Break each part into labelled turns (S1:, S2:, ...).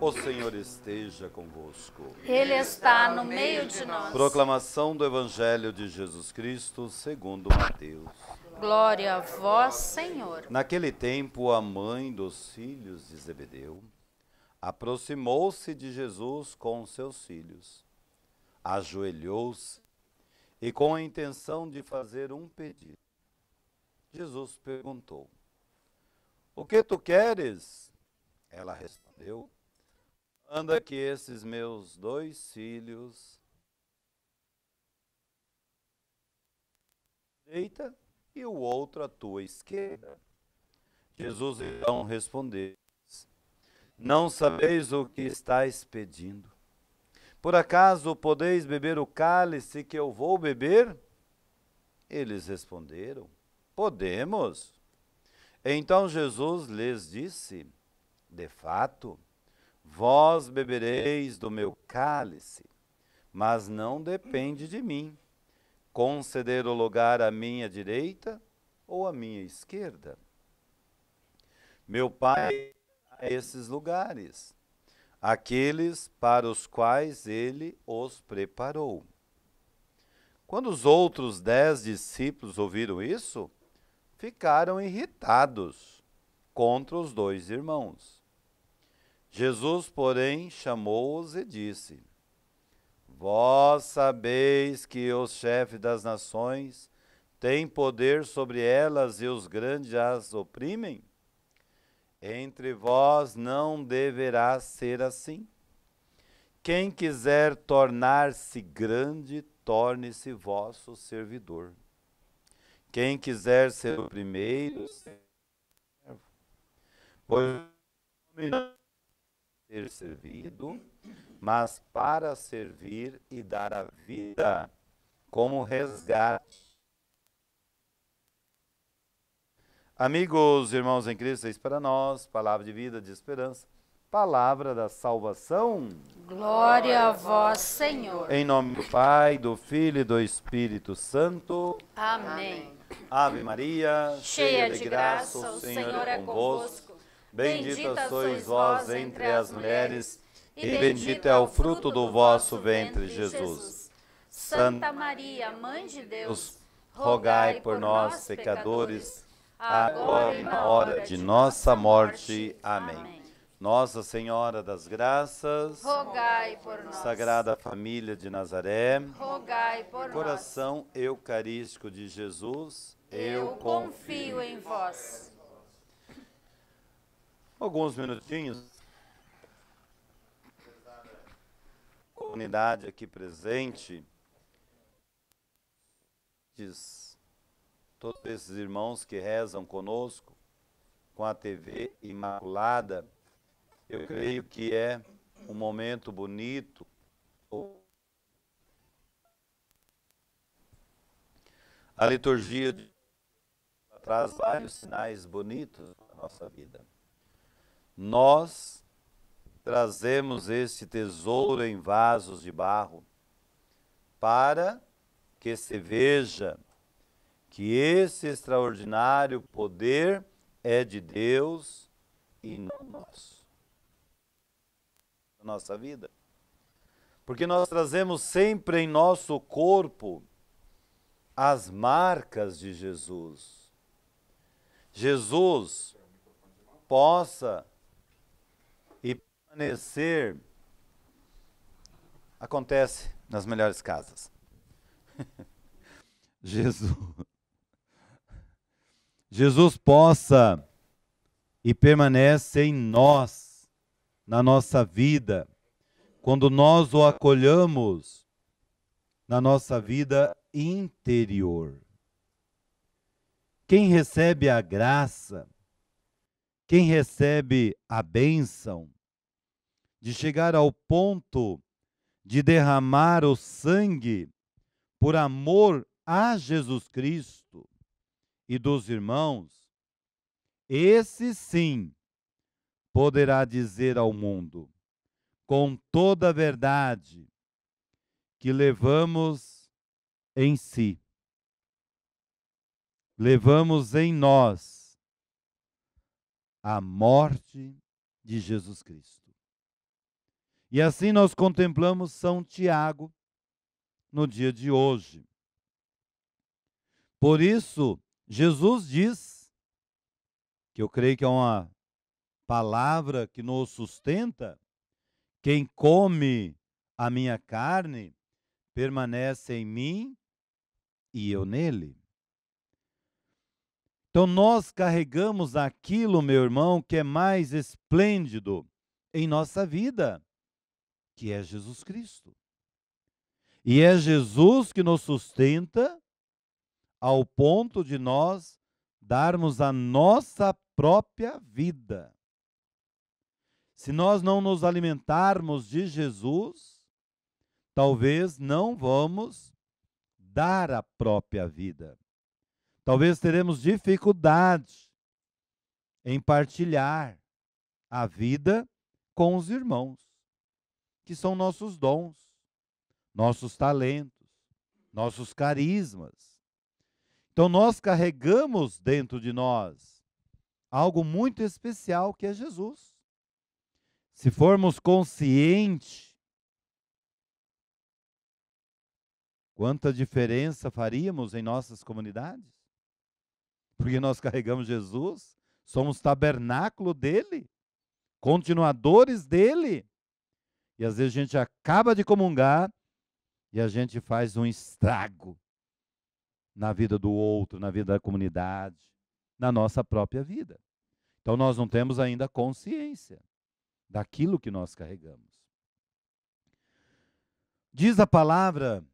S1: O Senhor esteja convosco.
S2: Ele está no meio de nós.
S1: Proclamação do Evangelho de Jesus Cristo segundo Mateus.
S2: Glória a vós, Senhor.
S1: Naquele tempo, a mãe dos filhos de Zebedeu aproximou-se de Jesus com seus filhos, ajoelhou-se e, com a intenção de fazer um pedido, Jesus perguntou: "O que tu queres?" Ela respondeu: "Manda que esses meus 2 filhos à direita e o outro à tua esquerda." Jesus então respondeu: "Não sabeis o que estáis pedindo. Por acaso podeis beber o cálice que eu vou beber?" Eles responderam: "Podemos." Então Jesus lhes disse: "De fato, vós bebereis do meu cálice, mas não depende de mim conceder o lugar à minha direita ou à minha esquerda. Meu Pai dá esses lugares, aqueles para os quais ele os preparou." Quando os outros 10 discípulos ouviram isso, ficaram irritados contra os 2 irmãos. Jesus, porém, chamou-os e disse: "Vós sabeis que os chefes das nações têm poder sobre elas e os grandes as oprimem? Entre vós não deverá ser assim. Quem quiser tornar-se grande, torne-se vosso servidor. Quem quiser ser o primeiro, seja o servo. Pois não ser servido, mas para servir e dar a vida como resgate." Amigos, irmãos em Cristo, eis para nós, palavra de vida, de esperança, palavra da salvação.
S2: Glória a vós, Senhor.
S1: Em nome do Pai, do Filho e do Espírito Santo.
S2: Amém.
S1: Ave Maria,
S2: Cheia de graça, o Senhor é convosco.
S1: Bendita sois vós entre as mulheres, e bendito é o fruto do vosso ventre, Jesus.
S2: Santa Maria, Mãe de Deus,
S1: rogai por nós, pecadores, agora e na hora de nossa morte. Amém. Nossa Senhora das Graças,
S2: rogai por nós.
S1: Sagrada Família de Nazaré,
S2: rogai por nós.
S1: Coração Eucarístico de Jesus,
S2: eu confio em vós.
S1: Alguns minutinhos. Comunidade aqui presente, todos esses irmãos que rezam conosco, com a TV Imaculada, eu creio que é um momento bonito. A liturgia traz vários sinais bonitos na nossa vida. Nós trazemos este tesouro em vasos de barro para que se veja que esse extraordinário poder é de Deus e não nosso. Na nossa vida. Porque nós trazemos sempre em nosso corpo as marcas de Jesus. Jesus possa e permanecer, acontece nas melhores casas. Jesus possa e permanece em nós, na nossa vida, quando nós o acolhamos na nossa vida interior. Quem recebe a graça, quem recebe a bênção de chegar ao ponto de derramar o sangue por amor a Jesus Cristo e dos irmãos, esse sim poderá dizer ao mundo, com toda a verdade, que levamos em si, levamos em nós a morte de Jesus Cristo. E assim nós contemplamos São Tiago no dia de hoje. Por isso, Jesus diz, que eu creio que é uma palavra que nos sustenta: quem come a minha carne permanece em mim e eu nele. Então nós carregamos aquilo, meu irmão, que é mais esplêndido em nossa vida, que é Jesus Cristo. E é Jesus que nos sustenta ao ponto de nós darmos a nossa própria vida. Se nós não nos alimentarmos de Jesus, talvez não vamos dar a própria vida. Talvez teremos dificuldade em partilhar a vida com os irmãos, que são nossos dons, nossos talentos, nossos carismas. Então nós carregamos dentro de nós algo muito especial, que é Jesus. Se formos conscientes, quanta diferença faríamos em nossas comunidades? Porque nós carregamos Jesus, somos tabernáculo dele, continuadores dele. E às vezes a gente acaba de comungar e a gente faz um estrago na vida do outro, na vida da comunidade, na nossa própria vida. Então nós não temos ainda consciência daquilo que nós carregamos. Diz a palavra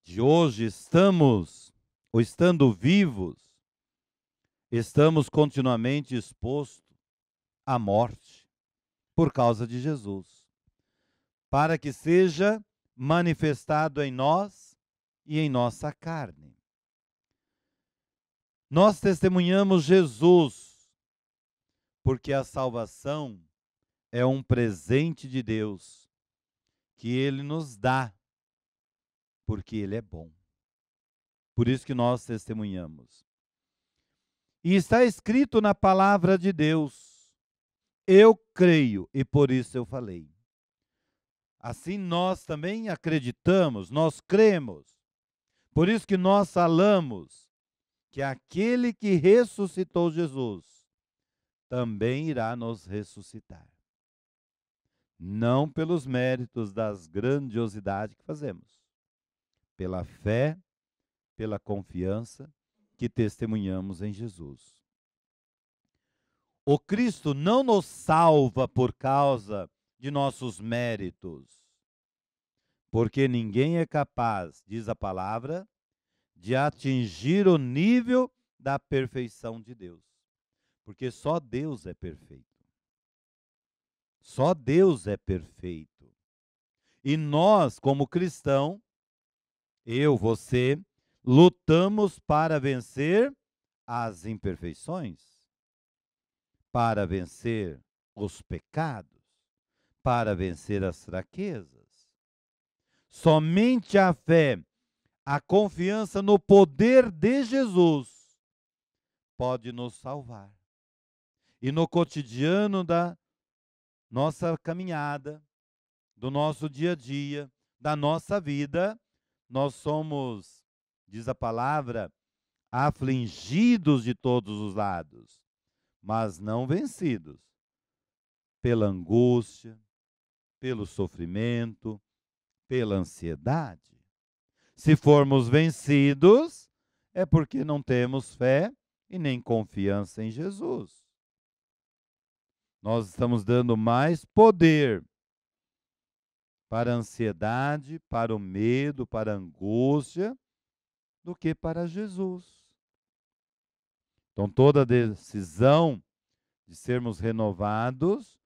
S1: de hoje, estando vivos, estamos continuamente expostos à morte por causa de Jesus, para que seja manifestado em nós e em nossa carne. Nós testemunhamos Jesus, porque a salvação é um presente de Deus, que Ele nos dá, porque Ele é bom. Por isso que nós testemunhamos. E está escrito na palavra de Deus: eu creio e por isso eu falei. Assim nós também acreditamos, nós cremos. Por isso que nós falamos que aquele que ressuscitou Jesus também irá nos ressuscitar. Não pelos méritos das grandiosidades que fazemos, pela fé, pela confiança que testemunhamos em Jesus. O Cristo não nos salva por causa de nossos méritos, porque ninguém é capaz, diz a palavra, de atingir o nível da perfeição de Deus, porque só Deus é perfeito. Só Deus é perfeito. E nós, como cristãos, eu, você, lutamos para vencer as imperfeições, para vencer os pecados, para vencer as fraquezas. Somente a fé, a confiança no poder de Jesus pode nos salvar. E no cotidiano da nossa caminhada, do nosso dia a dia, da nossa vida, nós somos, diz a palavra, afligidos de todos os lados, mas não vencidos pela angústia, pelo sofrimento, pela ansiedade. Se formos vencidos, é porque não temos fé e nem confiança em Jesus. Nós estamos dando mais poder para a ansiedade, para o medo, para a angústia, do que para Jesus. Então, toda decisão de sermos renovados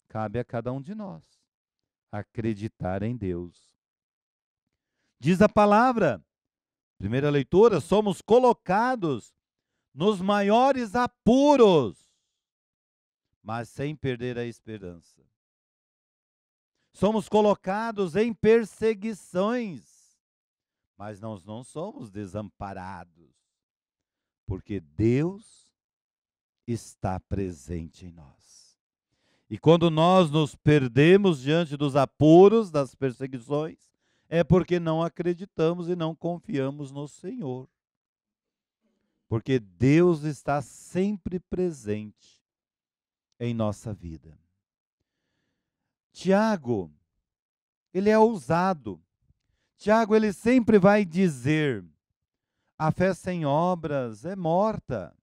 S1: cabe a cada um de nós acreditar em Deus. Diz a palavra, primeira leitura, somos colocados nos maiores apuros, mas sem perder a esperança. Somos colocados em perseguições, mas nós não somos desamparados, porque Deus está presente em nós. E quando nós nos perdemos diante dos apuros, das perseguições, é porque não acreditamos e não confiamos no Senhor. Porque Deus está sempre presente em nossa vida. Tiago, ele é ousado. Tiago, ele sempre vai dizer: a fé sem obras é morta,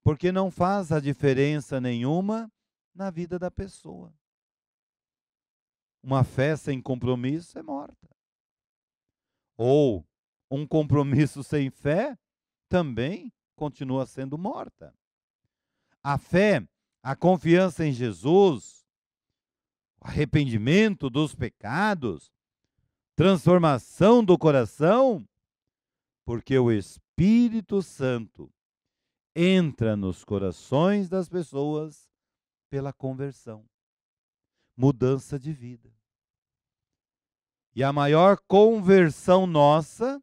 S1: porque não faz a diferença nenhuma na vida da pessoa. Uma fé sem compromisso é morta. Ou um compromisso sem fé também continua sendo morta. A fé, a confiança em Jesus, o arrependimento dos pecados, transformação do coração, porque o Espírito Santo entra nos corações das pessoas pela conversão, mudança de vida. E a maior conversão nossa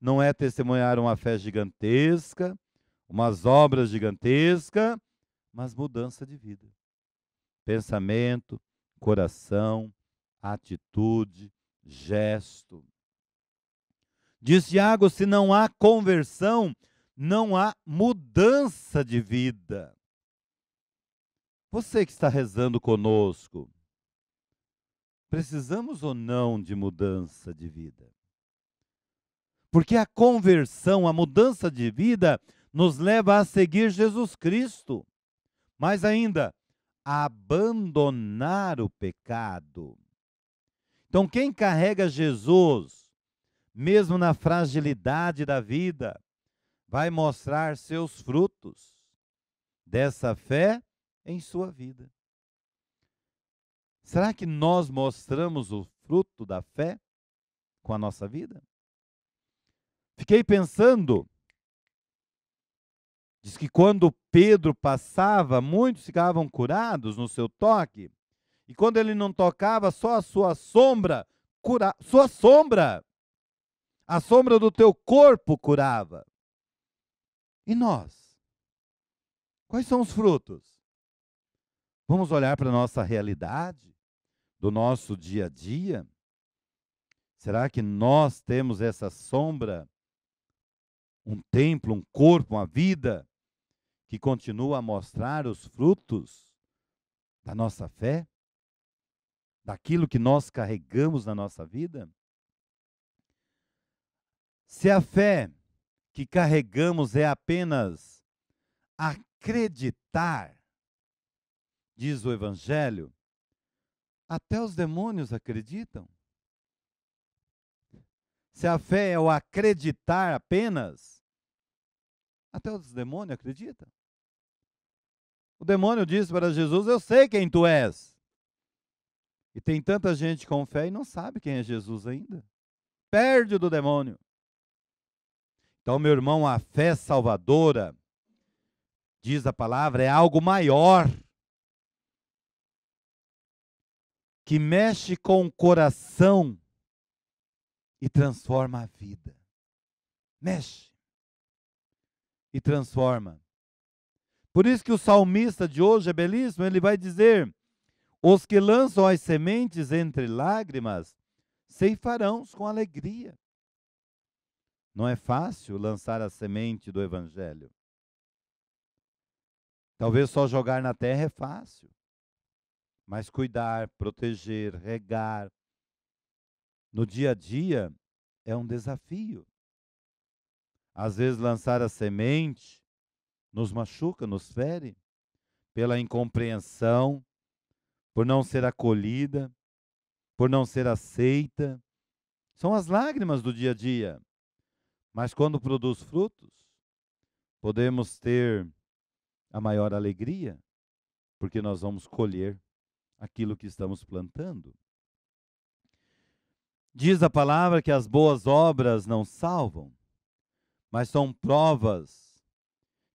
S1: não é testemunhar uma fé gigantesca, umas obras gigantescas, mas mudança de vida. Pensamento, coração, atitude, gesto. Diz Tiago, se não há conversão, não há mudança de vida. Você que está rezando conosco, precisamos ou não de mudança de vida? Porque a conversão, a mudança de vida, nos leva a seguir Jesus Cristo. Mais ainda, a abandonar o pecado. Então, quem carrega Jesus, mesmo na fragilidade da vida, vai mostrar seus frutos dessa fé em sua vida. Será que nós mostramos o fruto da fé com a nossa vida? Fiquei pensando, diz que quando Pedro passava, muitos ficavam curados no seu toque, e quando ele não tocava, só a sua sombra sua sombra, a sombra do teu corpo curava. E nós? Quais são os frutos? Vamos olhar para a nossa realidade, do nosso dia a dia? Será que nós temos essa sombra, um templo, um corpo, uma vida, que continua a mostrar os frutos da nossa fé? Daquilo que nós carregamos na nossa vida? Se a fé que carregamos é apenas acreditar, diz o Evangelho, até os demônios acreditam. Se a fé é o acreditar apenas, até os demônios acreditam. O demônio disse para Jesus: eu sei quem tu és. E tem tanta gente com fé e não sabe quem é Jesus ainda. Perde do demônio. Então, meu irmão, a fé salvadora, diz a palavra, é algo maior, que mexe com o coração e transforma a vida. Mexe e transforma. Por isso que o salmista de hoje é belíssimo, ele vai dizer: os que lançam as sementes entre lágrimas, ceifarão com alegria. Não é fácil lançar a semente do Evangelho. Talvez só jogar na terra é fácil, mas cuidar, proteger, regar, no dia a dia é um desafio. Às vezes lançar a semente nos machuca, nos fere, pela incompreensão, por não ser acolhida, por não ser aceita. São as lágrimas do dia a dia. Mas quando produz frutos, podemos ter a maior alegria, porque nós vamos colher aquilo que estamos plantando. Diz a palavra que as boas obras não salvam, mas são provas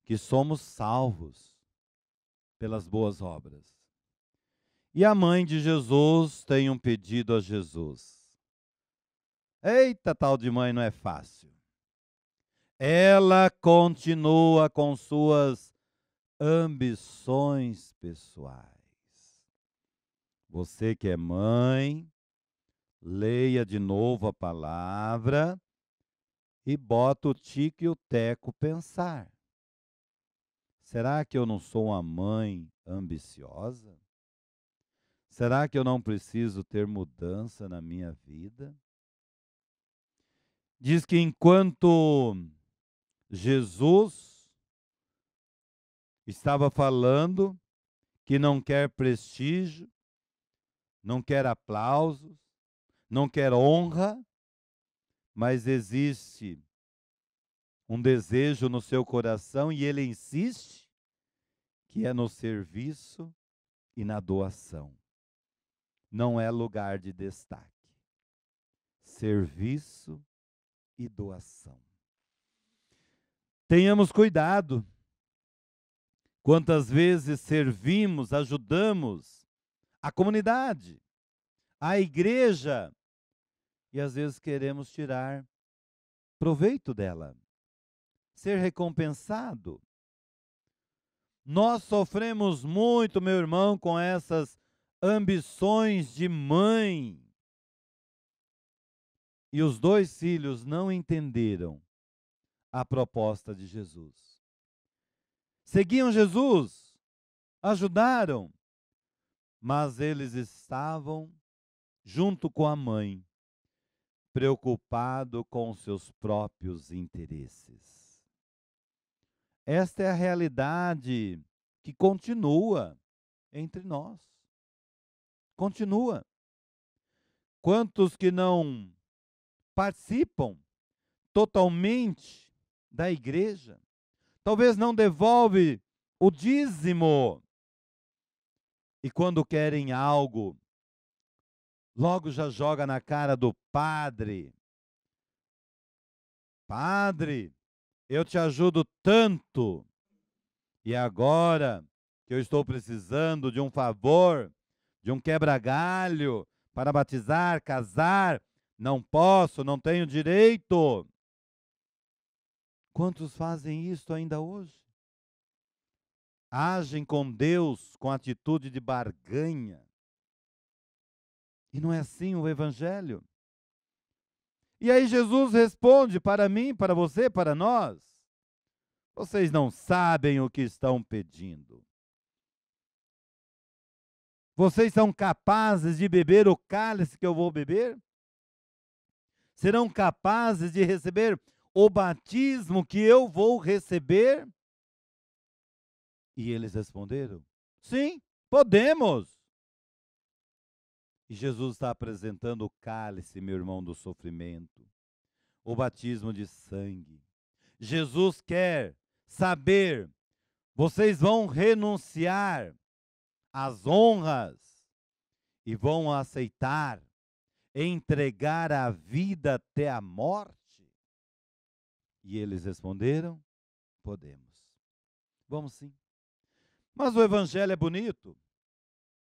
S1: que somos salvos pelas boas obras. E a mãe de Jesus tem um pedido a Jesus. Eita, tal de mãe não é fácil. Ela continua com suas ambições pessoais. Você que é mãe, leia de novo a palavra e bota o Tico e o Teco pensar. Será que eu não sou uma mãe ambiciosa? Será que eu não preciso ter mudança na minha vida? Diz que enquanto Jesus estava falando que não quer prestígio, não quer aplausos, não quer honra, mas existe um desejo no seu coração e ele insiste que é no serviço e na doação. Não é lugar de destaque. Serviço e doação. Tenhamos cuidado. Quantas vezes servimos, ajudamos a comunidade, a igreja, e às vezes queremos tirar proveito dela, ser recompensado. Nós sofremos muito, meu irmão, com essas ambições de mãe. E os 2 filhos não entenderam a proposta de Jesus. Seguiam Jesus, ajudaram, mas eles estavam junto com a mãe, preocupado com seus próprios interesses. Esta é a realidade que continua entre nós. Continua. Quantos que não participam totalmente da igreja, talvez não devolve o dízimo, e quando querem algo, logo já joga na cara do padre. Padre, eu te ajudo tanto, e agora que eu estou precisando de um favor, de um quebra-galho para batizar, casar, não posso, não tenho direito. Quantos fazem isso ainda hoje? Agem com Deus com atitude de barganha. E não é assim o Evangelho. E aí Jesus responde para mim, para você, para nós: vocês não sabem o que estão pedindo. Vocês são capazes de beber o cálice que eu vou beber? Serão capazes de receber o batismo que eu vou receber? E eles responderam: sim, podemos. E Jesus está apresentando o cálice, meu irmão, do sofrimento, o batismo de sangue. Jesus quer saber, vocês vão renunciar às honras e vão aceitar, entregar a vida até a morte? E eles responderam: podemos. Vamos sim. Mas o evangelho é bonito.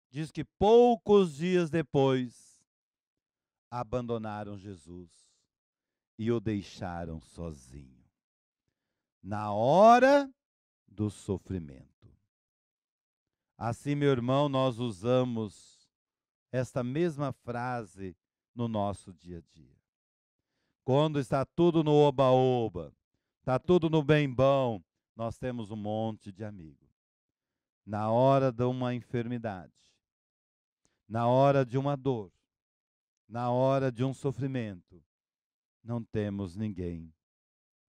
S1: Diz que poucos dias depois, abandonaram Jesus e o deixaram sozinho, na hora do sofrimento. Assim, meu irmão, nós usamos esta mesma frase no nosso dia a dia. Quando está tudo no oba-oba, está tudo no bem bom, nós temos um monte de amigos. Na hora de uma enfermidade, na hora de uma dor, na hora de um sofrimento, não temos ninguém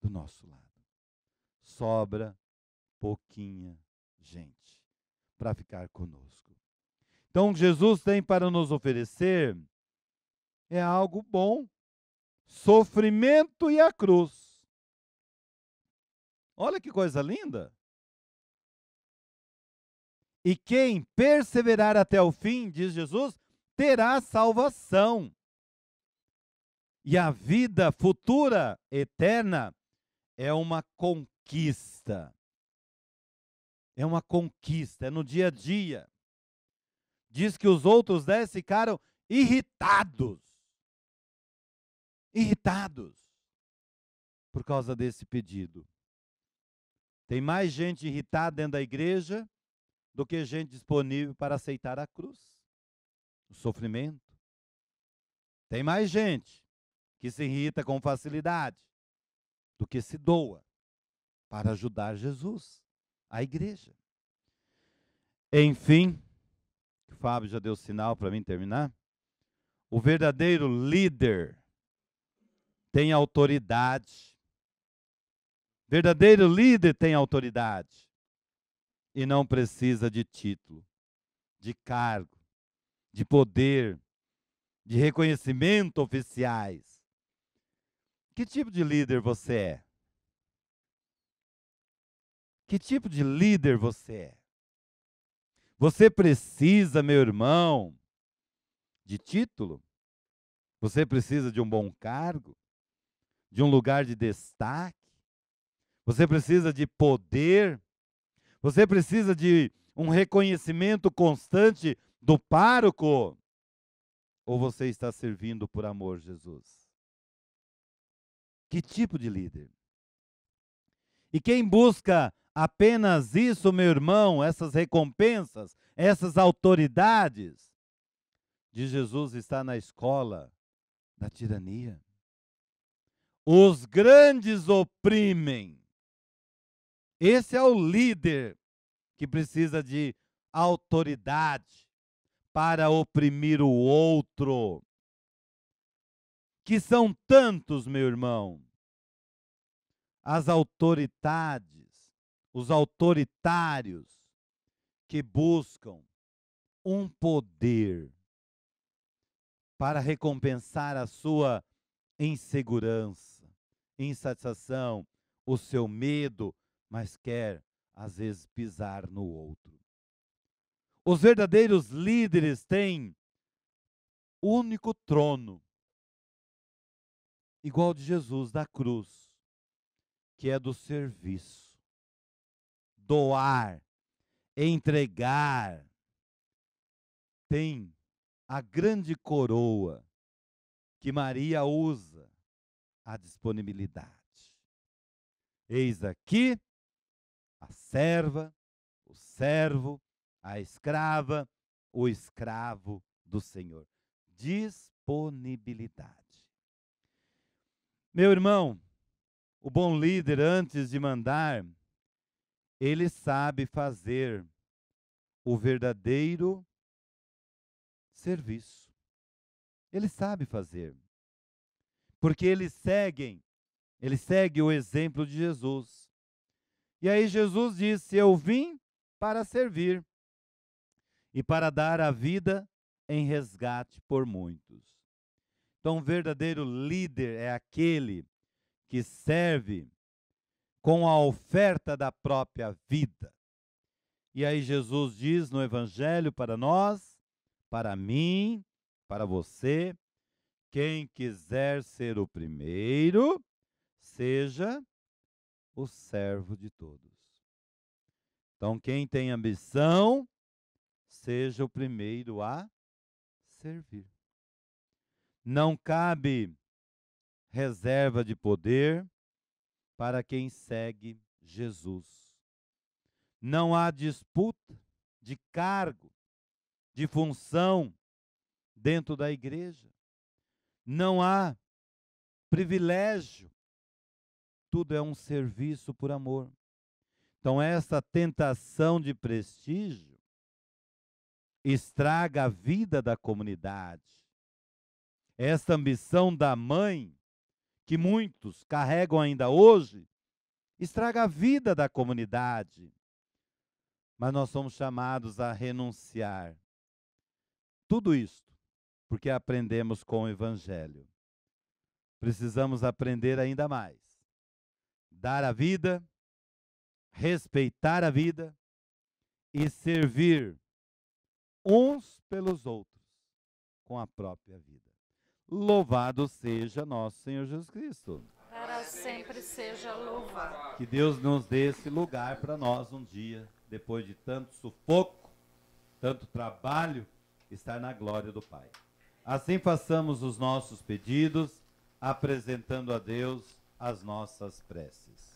S1: do nosso lado. Sobra pouquinha gente para ficar conosco. Então, o que Jesus tem para nos oferecer é algo bom. Sofrimento e a cruz. Olha que coisa linda. E quem perseverar até o fim, diz Jesus, terá salvação. E a vida futura, eterna, é uma conquista. É uma conquista, é no dia a dia. Diz que os outros 10 ficaram irritados. Irritados por causa desse pedido. Tem mais gente irritada dentro da igreja do que gente disponível para aceitar a cruz, o sofrimento. Tem mais gente que se irrita com facilidade do que se doa para ajudar Jesus, a igreja. Enfim, o Fábio já deu sinal para mim terminar. O verdadeiro líder tem autoridade. Verdadeiro líder tem autoridade e não precisa de título, de cargo, de poder, de reconhecimento oficiais. Que tipo de líder você é? Que tipo de líder você é? Você precisa, meu irmão, de título? Você precisa de um bom cargo? De um lugar de destaque? Você precisa de poder? Você precisa de um reconhecimento constante do pároco? Ou você está servindo por amor, Jesus? Que tipo de líder? E quem busca apenas isso, meu irmão, essas recompensas, essas autoridades, de Jesus está na escola da tirania. Os grandes oprimem. Esse é o líder que precisa de autoridade para oprimir o outro. Que são tantos, meu irmão. As autoridades, os autoritários que buscam um poder para recompensar a sua insegurança, insatisfação, o seu medo, mas quer, às vezes, pisar no outro. Os verdadeiros líderes têm único trono, igual de Jesus da cruz, que é do serviço, doar, entregar. Tem a grande coroa que Maria usa, a disponibilidade. Eis aqui a serva, o servo, a escrava, o escravo do Senhor. Disponibilidade. Meu irmão, o bom líder, antes de mandar, ele sabe fazer o verdadeiro serviço. Ele sabe fazer. Porque ele segue o exemplo de Jesus. E aí Jesus disse: eu vim para servir e para dar a vida em resgate por muitos. Então, o verdadeiro líder é aquele que serve com a oferta da própria vida. E aí Jesus diz no Evangelho para nós, para mim, para você: quem quiser ser o primeiro, seja o servo de todos. Então, quem tem ambição, seja o primeiro a servir. Não cabe reserva de poder para quem segue Jesus. Não há disputa de cargo, de função dentro da igreja. Não há privilégio. Tudo é um serviço por amor. Então, essa tentação de prestígio estraga a vida da comunidade. Essa ambição da mãe, que muitos carregam ainda hoje, estraga a vida da comunidade. Mas nós somos chamados a renunciar. Tudo isto porque aprendemos com o Evangelho. Precisamos aprender ainda mais. Dar a vida, respeitar a vida e servir uns pelos outros com a própria vida. Louvado seja nosso Senhor Jesus Cristo.
S2: Para sempre seja louvado.
S1: Que Deus nos dê esse lugar para nós um dia, depois de tanto sufoco, tanto trabalho, estar na glória do Pai. Assim façamos os nossos pedidos, apresentando a Deus as nossas preces.